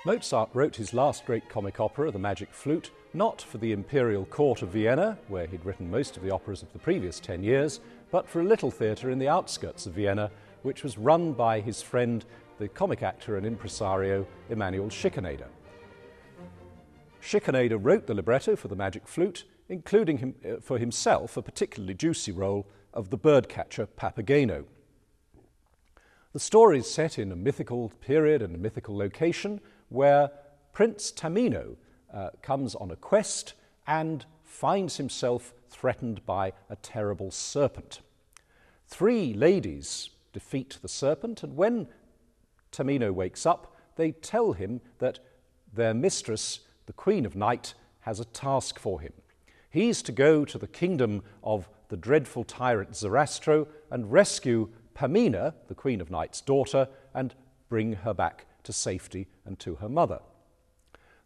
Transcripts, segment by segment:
Mozart wrote his last great comic opera, The Magic Flute, not for the imperial court of Vienna, where he'd written most of the operas of the previous 10 years, but for a little theatre in the outskirts of Vienna, which was run by his friend, the comic actor and impresario Emanuel Schikaneder. Schikaneder wrote the libretto for The Magic Flute, including for himself a particularly juicy role of the birdcatcher Papageno. The story is set in a mythical period and a mythical location where Prince Tamino comes on a quest and finds himself threatened by a terrible serpent. 3 ladies defeat the serpent, and when Tamino wakes up, they tell him that their mistress, the Queen of Night, has a task for him. He's to go to the kingdom of the dreadful tyrant Zarastro and rescue Pamina, the Queen of Night's daughter, and bring her back to safety and to her mother.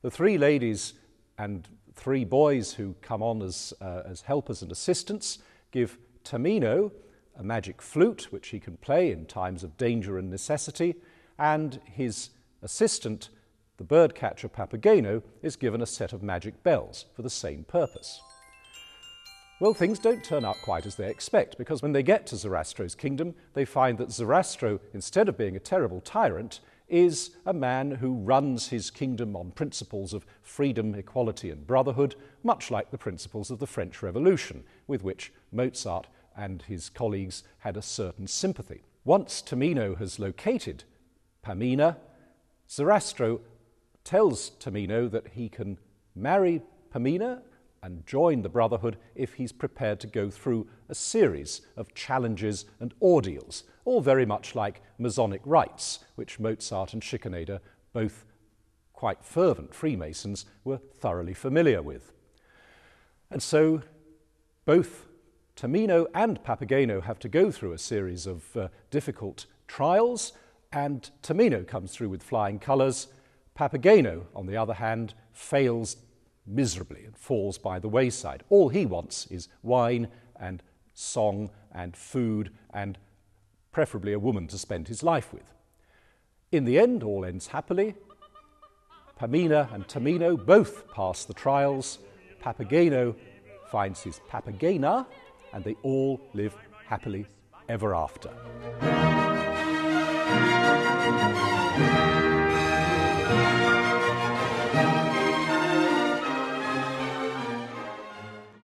The 3 ladies and 3 boys who come on as helpers and assistants give Tamino a magic flute, which he can play in times of danger and necessity, and his assistant, the birdcatcher Papageno, is given a set of magic bells for the same purpose. Well, things don't turn out quite as they expect, because when they get to Zarastro's kingdom, they find that Zarastro, instead of being a terrible tyrant, is a man who runs his kingdom on principles of freedom, equality and brotherhood, much like the principles of the French Revolution, with which Mozart and his colleagues had a certain sympathy. Once Tamino has located Pamina, Zarastro tells Tamino that he can marry Pamina and join the Brotherhood if he's prepared to go through a series of challenges and ordeals, all very much like Masonic rites, which Mozart and Schikaneder, both quite fervent Freemasons, were thoroughly familiar with. And so both Tamino and Papageno have to go through a series of difficult trials, and Tamino comes through with flying colours. Papageno, on the other hand, fails miserably and falls by the wayside. All he wants is wine and song and food and preferably a woman to spend his life with. In the end, all ends happily. Pamina and Tamino both pass the trials. Papageno finds his Papagena, and they all live happily ever after.